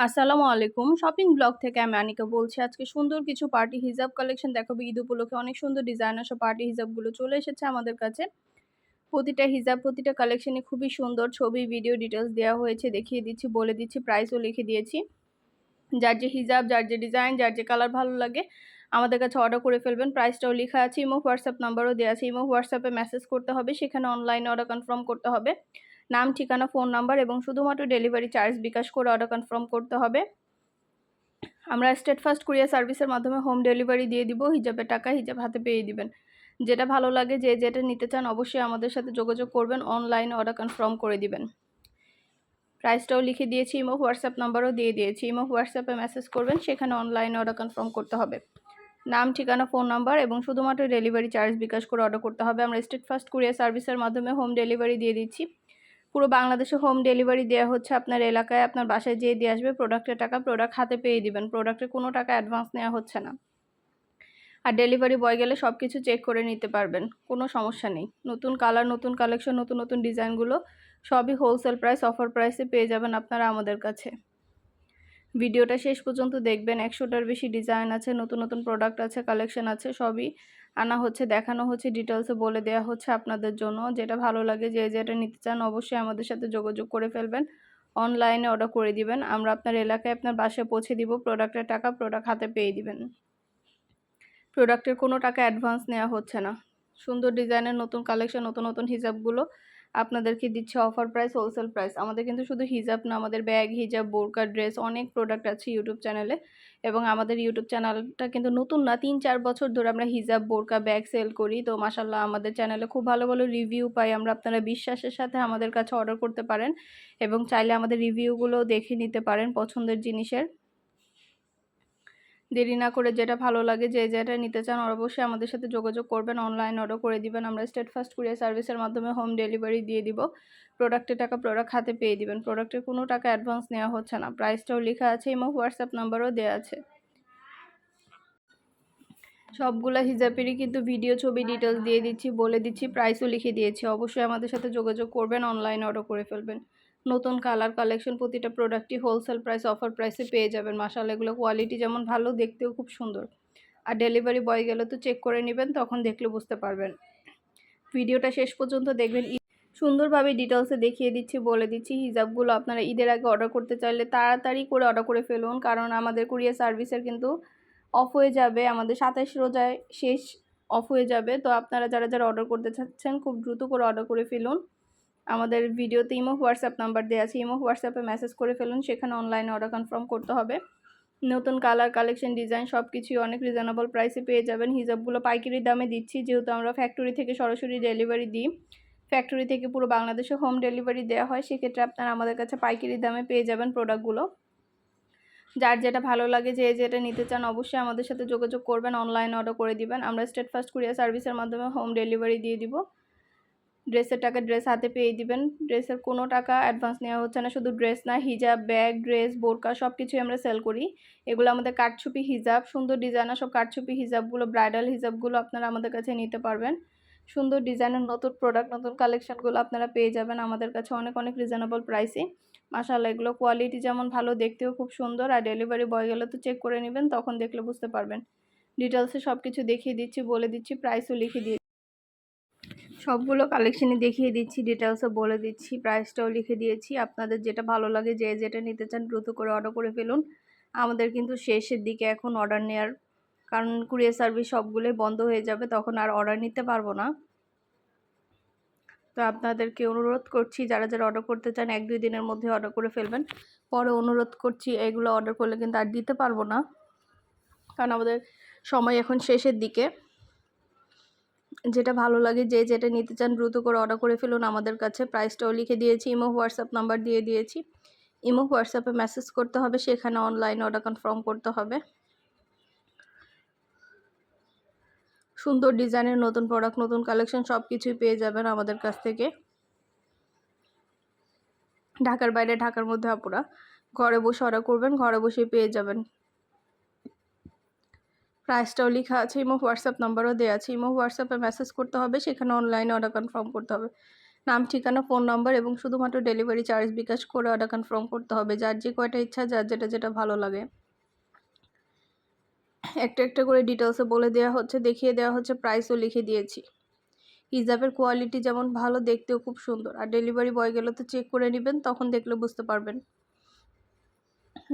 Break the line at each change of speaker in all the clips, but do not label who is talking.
আসসালামু আলাইকুম। Shopping blog থেকে আমি আনিকা বলছি। আজকে সুন্দর কিছু পার্টি হিজাব কালেকশন দেখাবো। ঈদ উপলক্ষে অনেক সুন্দর ডিজাইনার সব পার্টি হিজাবগুলো চলে এসেছে আমাদের কাছে। প্রতিটা হিজাব, প্রতিটা কালেকশনই খুবই সুন্দর। ছবি, ভিডিও ডিটেইলস দেওয়া হয়েছে। দেখিয়ে দিচ্ছি, বলে দিচ্ছি, প্রাইসও লিখে দিয়েছি। যার যে হিজাব, যার যে ডিজাইন, যার যে কালার ভালো লাগে আমাদের কাছে অর্ডার করে ফেলবেন। প্রাইসটাও লেখা আছে। ইমো, হোয়াটসঅ্যাপ নাম্বারও দেওয়া আছে। ইমো, হোয়াটসঅ্যাপে মেসেজ করতে হবে। সেখানে অনলাইনে অর্ডার কনফার্ম করতে হবে। নাম, ঠিকানা, ফোন নাম্বার এবং শুধুমাত্র ডেলিভারি চার্জ বিকাশ করে অর্ডার কনফার্ম করতে হবে। আমরা স্টেট ফাস্ট কুরিয়ার সার্ভিসের মাধ্যমে হোম ডেলিভারি দিয়ে দিব। হিজাবের টাকা হিজাব হাতে পেয়ে দিবেন। যেটা ভালো লাগে, যে যেটা নিতে চান অবশ্যই আমাদের সাথে যোগাযোগ করবেন। অনলাইনে অর্ডার কনফার্ম করে দিবেন। প্রাইসটাও লিখে দিয়েছি। ইমো, হোয়াটসঅ্যাপ নাম্বারও দিয়ে দিয়েছি। ইমো, হোয়াটসঅ্যাপে মেসেজ করবেন। সেখানে অনলাইনে অর্ডার কনফার্ম করতে হবে। নাম, ঠিকানা, ফোন নাম্বার এবং শুধুমাত্র ডেলিভারি চার্জ বিকাশ করে অর্ডার করতে হবে। আমরা স্টেট ফাস্ট কুরিয়ার সার্ভিসের মাধ্যমে হোম ডেলিভারি দিয়ে দিচ্ছি। পুরো বাংলাদেশে হোম ডেলিভারি দেওয়া হচ্ছে। আপনার এলাকায় আপনার বাসায় যেয়ে দিয়ে আসবে। প্রোডাক্টের টাকা প্রোডাক্ট হাতে পেয়ে দিবেন। প্রোডাক্টের কোনো টাকা অ্যাডভান্স নেওয়া হচ্ছে না। আর ডেলিভারি বয় গেলে সব কিছু চেক করে নিতে পারবেন, কোনো সমস্যা নেই। নতুন কালার, নতুন কালেকশন, নতুন নতুন ডিজাইনগুলো সবই হোলসেল প্রাইস, অফার প্রাইসে পেয়ে যাবেন আপনারা আমাদের কাছে। ভিডিওটা শেষ পর্যন্ত দেখবেন। 100টার বেশি ডিজাইন আছে, নতুন নতুন প্রোডাক্ট আছে, কালেকশন আছে, সবই আনা হচ্ছে, দেখানো হচ্ছে, ডিটেলসে বলে দেওয়া হচ্ছে আপনাদের জন্য। যেটা ভালো লাগে, যে যেটা নিতে চান অবশ্যই আমাদের সাথে যোগাযোগ করে ফেলবেন। অনলাইনে অর্ডার করে দিবেন। আমরা আপনার এলাকায় আপনার বাসায় পৌঁছে দিব। প্রোডাক্টের টাকা প্রোডাক্ট হাতে পেয়ে দিবেন। প্রোডাক্টের কোনো টাকা অ্যাডভান্স নেওয়া হচ্ছে না। সুন্দর ডিজাইনের নতুন কালেকশন, নতুন নতুন হিজাবগুলো আপনাদেরকে দিচ্ছে অফার প্রাইস, হোলসেল প্রাইস। আমাদের কিন্তু শুধু হিজাব না, আমাদের ব্যাগ, হিজাব, বোরকা, ড্রেস, অনেক প্রোডাক্ট আছে ইউটিউব চ্যানেলে। এবং আমাদের ইউটিউব চ্যানেলটা কিন্তু নতুন না, 3-4 বছর ধরে আমরা হিজাব, বোরকা, ব্যাগ সেল করি। তো মাশাল্লাহ আমাদের চ্যানেলে খুব ভালো ভালো রিভিউ পাই আমরা। আপনারা বিশ্বাসের সাথে আমাদের কাছে অর্ডার করতে পারেন এবং চাইলে আমাদের রিভিউগুলো দেখে নিতে পারেন পছন্দের জিনিসের। দেরি না করে যেটা ভালো লাগে, যে যেটা নিতে চান অবশ্যই আমাদের সাথে যোগাযোগ করবেন। অনলাইন অর্ডার করে দিবেন। আমরা স্টেট ফাস্ট কুরিয়ার সার্ভিসের মাধ্যমে হোম ডেলিভারি দিয়ে দিব। প্রোডাক্টের টাকা প্রোডাক্ট হাতে পেয়ে দিবেন। প্রোডাক্টের কোনো টাকা অ্যাডভান্স নেওয়া হচ্ছে না। প্রাইসটাও লেখা আছে। ইমো, হোয়াটসঅ্যাপ নাম্বারও দেওয়া আছে। সবগুলা হিজাবেরই কিন্তু ভিডিও, ছবি, ডিটেলস দিয়ে দিচ্ছি, বলে দিচ্ছি, প্রাইসও লিখে দিয়েছি। অবশ্যই আমাদের সাথে যোগাযোগ করবেন। অনলাইন অর্ডার করে ফেলবেন। নতুন কালার কালেকশন, প্রতিটা প্রোডাক্টই হোলসেল প্রাইস, অফার প্রাইসে পেয়ে যাবেন। মাশাআল্লাহ এগুলো কোয়ালিটি যেমন ভালো, দেখতেও খুব সুন্দর। আর ডেলিভারি বয় গেলে তো চেক করে নেবেন, তখন দেখলে বুঝতে পারবেন। ভিডিওটা শেষ পর্যন্ত দেখবেন। সুন্দরভাবে ডিটেলসে দেখিয়ে দিচ্ছি, বলে দিচ্ছি। হিজাবগুলো আপনারা ঈদের আগে অর্ডার করতে চাইলে তাড়াতাড়ি করে অর্ডার করে ফেলুন, কারণ আমাদের কুরিয়ার সার্ভিসের কিন্তু অফ হয়ে যাবে। আমাদের 27 রোজায় শেষ, অফ হয়ে যাবে। তো আপনারা যারা যারা অর্ডার করতে চাচ্ছেন খুব দ্রুত করে অর্ডার করে ফেলুন। আমাদের ভিডিওতে ইমো, হোয়াটসঅ্যাপ নাম্বার দেওয়া আছে। ইমো, হোয়াটসঅ্যাপে মেসেজ করে ফেলুন। সেখানে অনলাইনে অর্ডার কনফার্ম করতে হবে। নতুন কালার, কালেকশন, ডিজাইন সব কিছুই অনেক রিজনেবল প্রাইসে পেয়ে যাবেন। হিজাবগুলো পাইকারি দামে দিচ্ছি, যেহেতু আমরা ফ্যাক্টরি থেকে সরাসরি ডেলিভারি দিই। ফ্যাক্টরি থেকে পুরো বাংলাদেশে হোম ডেলিভারি দেওয়া হয়। সেক্ষেত্রে আপনারা আমাদের কাছে পাইকারি দামে পেয়ে যাবেন প্রোডাক্টগুলো। যার যেটা ভালো লাগে, যে যেটা নিতে চান অবশ্যই আমাদের সাথে যোগাযোগ করবেন। অনলাইনে অর্ডার করে দিবেন। আমরা স্টেট ফাস্ট কুরিয়ার সার্ভিসের মাধ্যমে হোম ডেলিভারি দিয়ে দিব। ড্রেসের টাকা ড্রেস হাতে পেয়ে দিবেন। ড্রেসের কোনো টাকা অ্যাডভান্স নেওয়া হচ্ছে না। শুধু ড্রেস না, হিজাব, ব্যাগ, ড্রেস, বোরকা সব কিছুই আমরা সেল করি। এগুলো আমাদের কারচুপি হিজাব, সুন্দর ডিজাইনার সব কারচুপি হিজাবগুলো, ব্রাইডাল হিজাবগুলো আপনারা আমাদের কাছে নিতে পারবেন। সুন্দর ডিজাইনের নতুন প্রোডাক্ট, নতুন কালেকশনগুলো আপনারা পেয়ে যাবেন আমাদের কাছে অনেক অনেক রিজনেবল প্রাইসে। মাশাআল্লাহ এগুলো কোয়ালিটি যেমন ভালো, দেখতেও খুব সুন্দর। আর ডেলিভারি বয় গেলে তো চেক করে নেবেন, তখন দেখলে বুঝতে পারবেন। ডিটেলসে সব কিছু দেখিয়ে দিচ্ছি, বলে দিচ্ছি, প্রাইসও লিখে দিয়ে সবগুলো কালেকশনই দেখিয়ে দিচ্ছি, ডিটেলসে বলে দিচ্ছি, প্রাইসটাও লিখে দিয়েছি। আপনাদের যেটা ভালো লাগে, যে যেটা নিতে চান দ্রুত করে অর্ডার করে ফেলুন। আমাদের কিন্তু শেষের দিকে এখন অর্ডার নেওয়ার, কারণ কুরিয়ার সার্ভিস সবগুলোই বন্ধ হয়ে যাবে, তখন আর অর্ডার নিতে পারবো না। তো আপনাদেরকে অনুরোধ করছি, যারা যারা অর্ডার করতে চান 1-2 দিনের মধ্যে অর্ডার করে ফেলবেন। পরে অনুরোধ করছি, এগুলো অর্ডার করলে কিন্তু আর দিতে পারবো না, কারণ আমাদের সময় এখন শেষের দিকে। যেটা ভালো লাগে, যে যেটা নিতে চান দ্রুত করে অর্ডার করে ফেলুন আমাদের কাছে। প্রাইসটাও লিখে দিয়েছি। ইমো, হোয়াটসঅ্যাপ নাম্বার দিয়ে দিয়েছি। ইমো, হোয়াটসঅ্যাপে মেসেজ করতে হবে। সেখানে অনলাইনে অর্ডার কনফার্ম করতে হবে। সুন্দর ডিজাইনের নতুন প্রোডাক্ট, নতুন কালেকশন সব কিছুই পেয়ে যাবেন আমাদের কাছ থেকে। ঢাকার বাইরে, ঢাকার মধ্যে আপুরা ঘরে বসে অর্ডার করবেন, ঘরে বসেই পেয়ে যাবেন। প্রাইসটাও লেখা আছে। ইমো, হোয়াটসঅ্যাপ নাম্বারও দেওয়া আছে। ইমো, হোয়াটসঅ্যাপে মেসেজ করতে হবে। সেখানে অনলাইনে অর্ডার কনফার্ম করতে হবে। নাম, ঠিকানা, ফোন নাম্বার এবং শুধুমাত্র ডেলিভারি চার্জ বিকাশ করে অর্ডার কনফার্ম করতে হবে। যার যে কয়টা ইচ্ছা, যার যেটা ভালো লাগে। একটা করে ডিটেলসে বলে দেওয়া হচ্ছে, দেখিয়ে দেওয়া হচ্ছে, প্রাইসও লিখে দিয়েছি। হিজাবের কোয়ালিটি যেমন ভালো, দেখতেও খুব সুন্দর। আর ডেলিভারি বয় গেলে তো চেক করে নেবেন, তখন দেখলে বুঝতে পারবেন।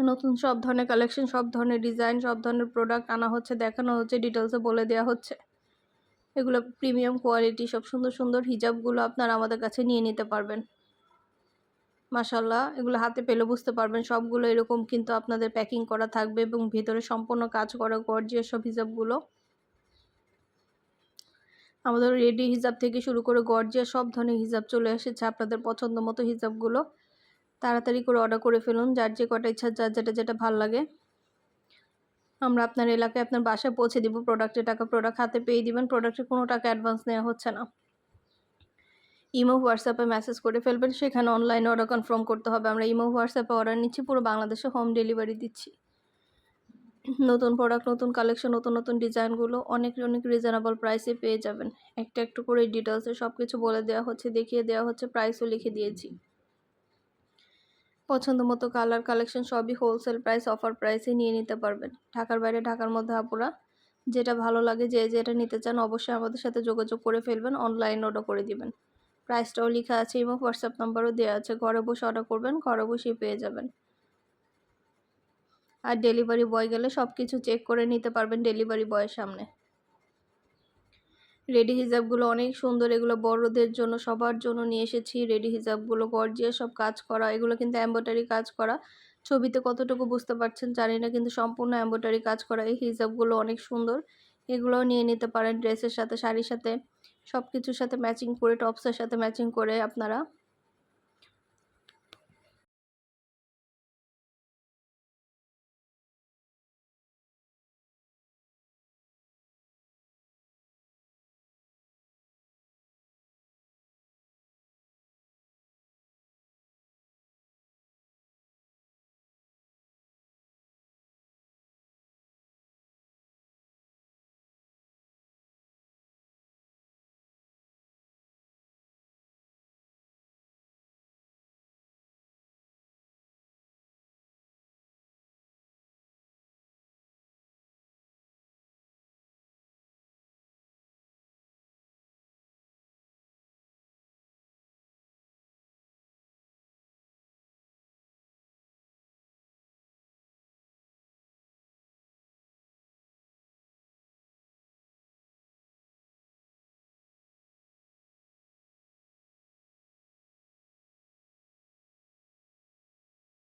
নতুন সব ধরনের কালেকশন, সব ধরনের ডিজাইন, সব ধরনের প্রোডাক্ট আনা হচ্ছে, দেখানো হচ্ছে, ডিটেলসে বলে দেওয়া হচ্ছে। এগুলো প্রিমিয়াম কোয়ালিটি, সব সুন্দর সুন্দর হিজাবগুলো আপনারা আমাদের কাছে নিয়ে নিতে পারবেন। মাশাআল্লাহ, এগুলো হাতে পেলে বুঝতে পারবেন সবগুলো এরকম কিন্তু আপনাদের প্যাকিং করা থাকবে এবং ভেতরে সম্পূর্ণ কাজ করা গর্জিয়াস সব হিজাবগুলো। আমাদের রেডি হিজাব থেকে শুরু করে গর্জিয়াস সব ধরনের হিজাব চলে এসেছে। আপনাদের পছন্দ মতো হিজাবগুলো তাড়াতাড়ি করে অর্ডার করে ফেলুন। যার যে কটা ইচ্ছা, যার যেটা ভাল লাগে আমরা আপনার এলাকায় আপনার বাসায় পৌঁছে দিব। প্রোডাক্টের টাকা প্রোডাক্ট হাতে পেয়ে দিবেন। প্রোডাক্টের কোনো টাকা অ্যাডভান্স নেওয়া হচ্ছে না। ইমো, হোয়াটসঅ্যাপে মেসেজ করে ফেলবেন, সেখানে অনলাইনে অর্ডার কনফার্ম করতে হবে। আমরা ইমো, হোয়াটসঅ্যাপে অর্ডার নিচ্ছি, পুরো বাংলাদেশে হোম ডেলিভারি দিচ্ছি। নতুন প্রোডাক্ট, নতুন কালেকশন, নতুন ডিজাইনগুলো অনেক রিজনেবল প্রাইসে পেয়ে যাবেন। একটু করে ডিটেলসে সব কিছু বলে দেওয়া হচ্ছে, দেখিয়ে দেওয়া হচ্ছে, প্রাইসও লিখে দিয়েছি। পছন্দ মতো কালার কালেকশন সবই হোলসেল প্রাইস, অফার প্রাইসে নিয়ে নিতে পারবেন। ঢাকার বাইরে, ঢাকার মধ্যে আপুরা যেটা ভালো লাগে, যেটা নিতে চান অবশ্যই আমাদের সাথে যোগাযোগ করে ফেলবেন, অনলাইন অর্ডার করে দিবেন। প্রাইসটাও লেখা আছে এবং হোয়াটসঅ্যাপ নাম্বারও দেওয়া আছে। ঘরে বসে অর্ডার করবেন, ঘরে বসেই পেয়ে যাবেন। আর ডেলিভারি বয় গেলে সব কিছু চেক করে নিতে পারবেন ডেলিভারি বয়ের সামনে। রেডি হিজাবগুলো অনেক সুন্দর, এগুলো বড়দের জন্য, সবার জন্য নিয়ে এসেছি। রেডি হিজাবগুলো গর্জিয়াস সব কাজ করা, এগুলো কিন্তু এমব্রয়ডারি কাজ করা। ছবিতে কতটুকু বুঝতে পারছেন জানি না, কিন্তু সম্পূর্ণ এমব্রয়ডারি কাজ করা এই হিজাবগুলো অনেক সুন্দর। এগুলোও নিয়ে নিতে পারেন ড্রেসের সাথে, শাড়ির সাথে, সব কিছুর সাথে ম্যাচিং করে, টপসের সাথে ম্যাচিং করে আপনারা